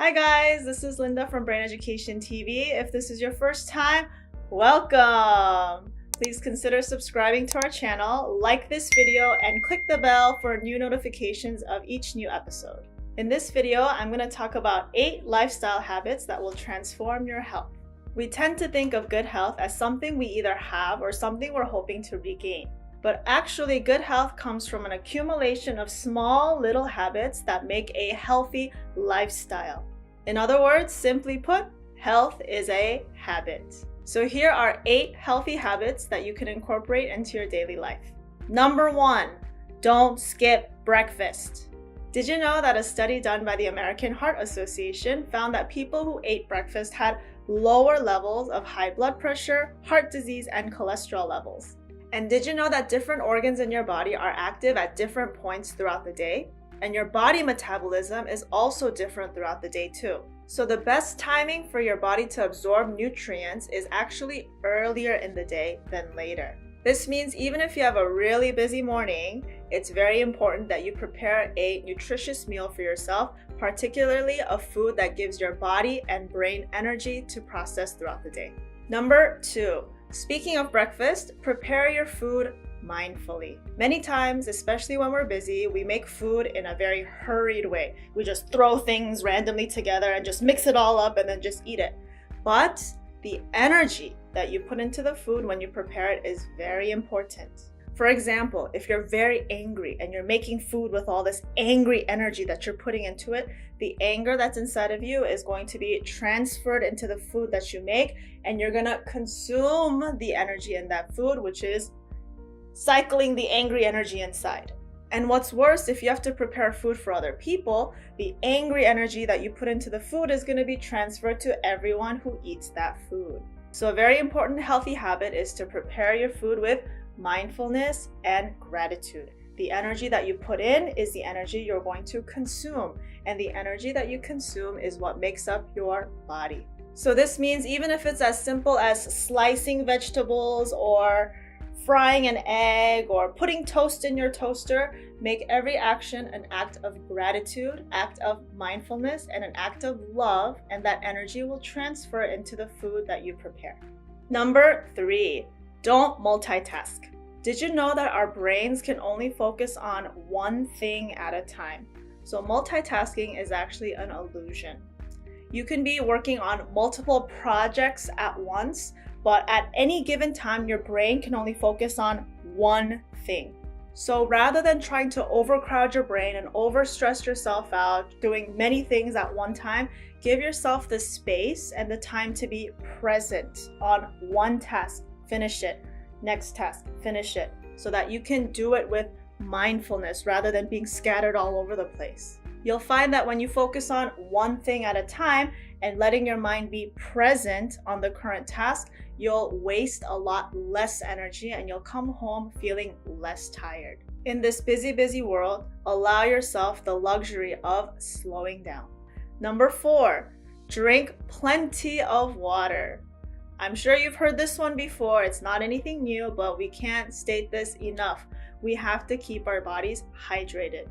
Hi guys, this is Linda from Brain Education TV. If this is your first time, welcome! Please consider subscribing to our channel, like this video, and click the bell for new notifications of each new episode. In this video, I'm going to talk about 8 lifestyle habits that will transform your health. We tend to think of good health as something we either have or something we're hoping to regain. But actually, good health comes from an accumulation of small little habits that make a healthy lifestyle. In other words, simply put, health is a habit. So here are 8 healthy habits that you can incorporate into your daily life. Number 1, don't skip breakfast. Did you know that a study done by the American Heart Association found that people who ate breakfast had lower levels of high blood pressure, heart disease, and cholesterol levels? And did you know that different organs in your body are active at different points throughout the day? And your body metabolism is also different throughout the day too. So the best timing for your body to absorb nutrients is actually earlier in the day than later. This means even if you have a really busy morning, it's very important that you prepare a nutritious meal for yourself, particularly a food that gives your body and brain energy to process throughout the day. Number 2. Speaking of breakfast, prepare your food mindfully. Many times, especially when we're busy, we make food in a very hurried way. We just throw things randomly together and just mix it all up and then just eat it. But the energy that you put into the food when you prepare it is very important. For example, if you're very angry and you're making food with all this angry energy that you're putting into it, the anger that's inside of you is going to be transferred into the food that you make, and you're gonna consume the energy in that food, which is cycling the angry energy inside. And what's worse, if you have to prepare food for other people, the angry energy that you put into the food is going to be transferred to everyone who eats that food. So a very important healthy habit is to prepare your food with mindfulness and gratitude. The energy that you put in is the energy you're going to consume, and the energy that you consume is what makes up your body. So this means even if it's as simple as slicing vegetables or frying an egg or putting toast in your toaster, make every action an act of gratitude, act of mindfulness, and an act of love, and that energy will transfer into the food that you prepare. Number 3, don't multitask. Did you know that our brains can only focus on one thing at a time? So multitasking is actually an illusion. You can be working on multiple projects at once, but at any given time, your brain can only focus on one thing. So rather than trying to overcrowd your brain and overstress yourself out doing many things at one time, give yourself the space and the time to be present on one task. Finish it. Next task, finish it, so that you can do it with mindfulness rather than being scattered all over the place. You'll find that when you focus on one thing at a time and letting your mind be present on the current task, you'll waste a lot less energy and you'll come home feeling less tired. In this busy world, allow yourself the luxury of slowing down. Number 4, drink plenty of water. I'm sure you've heard this one before. It's not anything new, but we can't state this enough. We have to keep our bodies hydrated.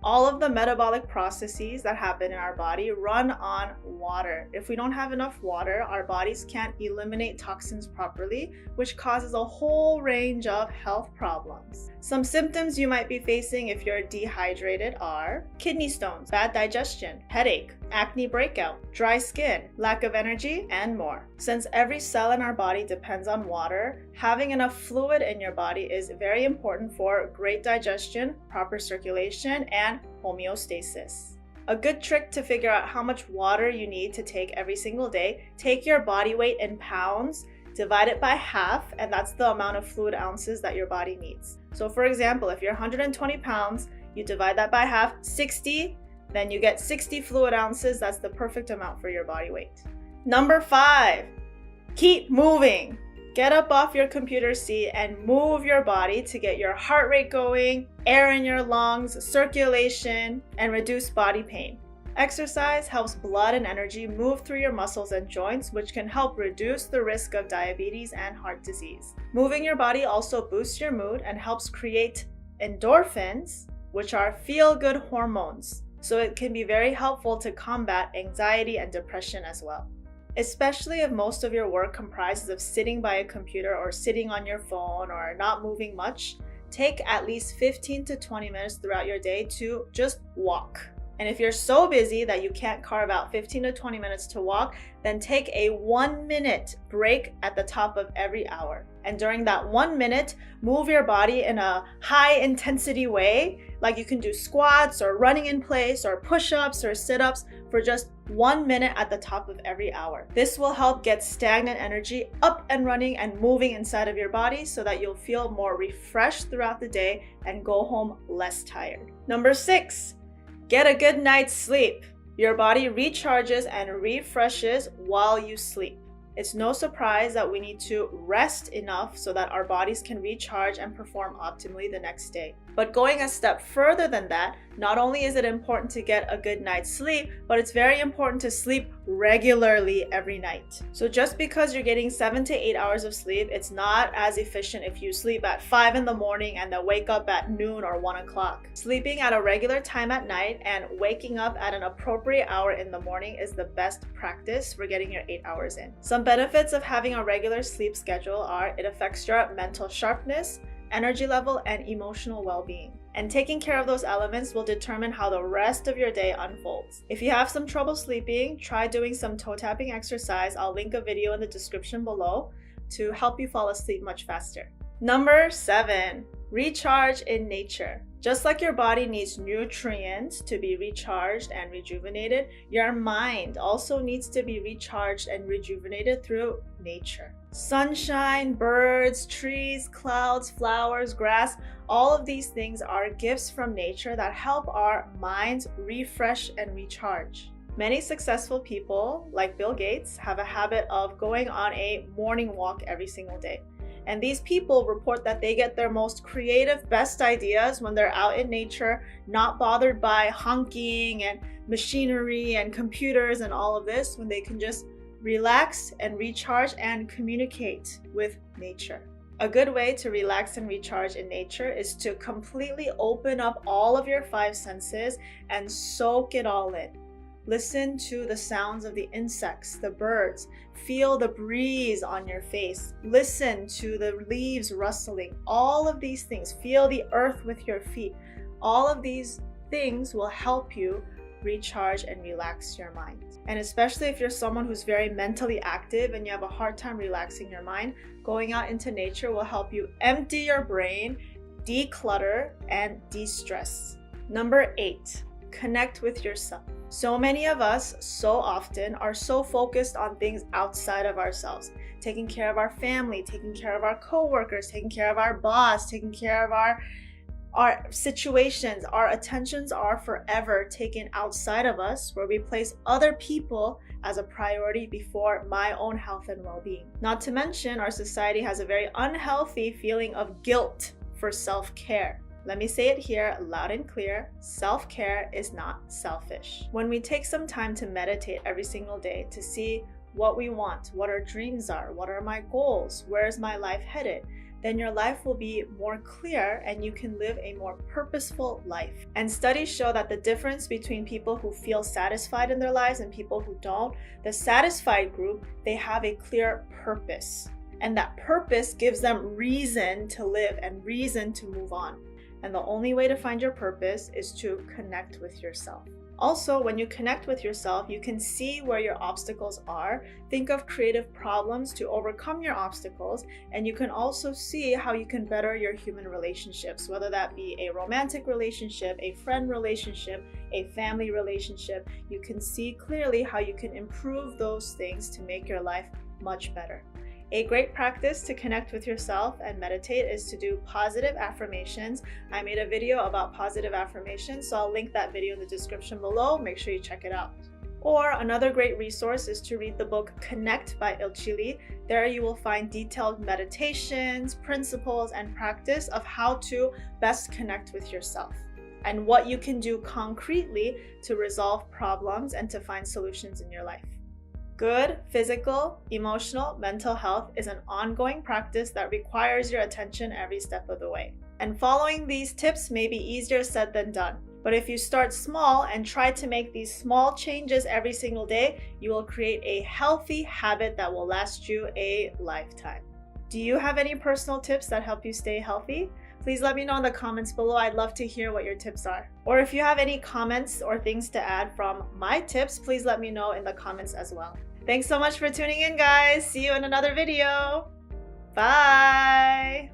All of the metabolic processes that happen in our body run on water. If we don't have enough water, our bodies can't eliminate toxins properly, which causes a whole range of health problems. Some symptoms you might be facing if you're dehydrated are kidney stones, bad digestion, headache, acne breakout, dry skin, lack of energy, and more. Since every cell in our body depends on water, having enough fluid in your body is very important for great digestion, proper circulation, and homeostasis. A good trick to figure out how much water you need to take every single day, take your body weight in pounds, divide it by half, and that's the amount of fluid ounces that your body needs. So for example, if you're 120 pounds, you divide that by half, 60, then you get 60 fluid ounces. That's the perfect amount for your body weight. Number 5, keep moving. Get up off your computer seat and move your body to get your heart rate going, air in your lungs, circulation, and reduce body pain. Exercise helps blood and energy move through your muscles and joints, which can help reduce the risk of diabetes and heart disease. Moving your body also boosts your mood and helps create endorphins, which are feel-good hormones. so it can be very helpful to combat anxiety and depression as well. Especially if most of your work comprises of sitting by a computer or sitting on your phone or not moving much, take at least 15 to 20 minutes throughout your day to just walk. And if you're so busy that you can't carve out 15 to 20 minutes to walk, then take a 1-minute break at the top of every hour. And during that 1 minute, move your body in a high intensity way, like you can do squats or running in place or push-ups or sit-ups for just 1 minute at the top of every hour. This will help get stagnant energy up and running and moving inside of your body so that you'll feel more refreshed throughout the day and go home less tired. Number 6, get a good night's sleep. Your body recharges and refreshes while you sleep. It's no surprise that we need to rest enough so that our bodies can recharge and perform optimally the next day. But going a step further than that, not only is it important to get a good night's sleep, but it's very important to sleep regularly every night. So just because you're getting 7 to 8 hours of sleep, it's not as efficient if you sleep at 5 in the morning and then wake up at noon or 1 o'clock. Sleeping at a regular time at night and waking up at an appropriate hour in the morning is the best practice for getting your 8 hours in. Some benefits of having a regular sleep schedule are it affects your mental sharpness, energy level, and emotional well-being. And taking care of those elements will determine how the rest of your day unfolds. If you have some trouble sleeping, try doing some toe tapping exercise. I'll link a video in the description below to help you fall asleep much faster. Number 7, recharge in nature. Just like your body needs nutrients to be recharged and rejuvenated, your mind also needs to be recharged and rejuvenated through nature. Sunshine, birds, trees, clouds, flowers, grass, all of these things are gifts from nature that help our minds refresh and recharge. Many successful people, like Bill Gates, have a habit of going on a morning walk every single day. And these people report that they get their most creative, best ideas when they're out in nature, not bothered by honking and machinery and computers and all of this, when they can just relax and recharge and communicate with nature. A good way to relax and recharge in nature is to completely open up all of your 5 senses and soak it all in. Listen to the sounds of the insects, the birds. Feel the breeze on your face. Listen to the leaves rustling. All of these things. Feel the earth with your feet. All of these things will help you recharge and relax your mind. And especially if you're someone who's very mentally active and you have a hard time relaxing your mind, going out into nature will help you empty your brain, declutter, and de-stress. Number 8, connect with yourself. So many of us so often are so focused on things outside of ourselves, taking care of our family, taking care of our coworkers, taking care of our boss, taking care of our situations. Our attentions are forever taken outside of us, where we place other people as a priority before my own health and well-being. Not to mention, our society has a very unhealthy feeling of guilt for self-care. Let me say it here loud and clear, self-care is not selfish. When we take some time to meditate every single day to see what we want, what our dreams are, what are my goals, where is my life headed, then your life will be more clear and you can live a more purposeful life. And studies show that the difference between people who feel satisfied in their lives and people who don't, the satisfied group, they have a clear purpose. And that purpose gives them reason to live and reason to move on. And the only way to find your purpose is to connect with yourself. Also, when you connect with yourself, you can see where your obstacles are, think of creative problems to overcome your obstacles, and you can also see how you can better your human relationships, whether that be a romantic relationship, a friend relationship, a family relationship. You can see clearly how you can improve those things to make your life much better. A great practice to connect with yourself and meditate is to do positive affirmations. I made a video about positive affirmations, so I'll link that video in the description below. Make sure you check it out. Or another great resource is to read the book Connect by Ilchili. There you will find detailed meditations, principles, and practice of how to best connect with yourself and what you can do concretely to resolve problems and to find solutions in your life. Good physical, emotional, mental health is an ongoing practice that requires your attention every step of the way. And following these tips may be easier said than done. But if you start small and try to make these small changes every single day, you will create a healthy habit that will last you a lifetime. Do you have any personal tips that help you stay healthy? Please let me know in the comments below. I'd love to hear what your tips are. Or if you have any comments or things to add from my tips, please let me know in the comments as well. Thanks so much for tuning in, guys. See you in another video. Bye.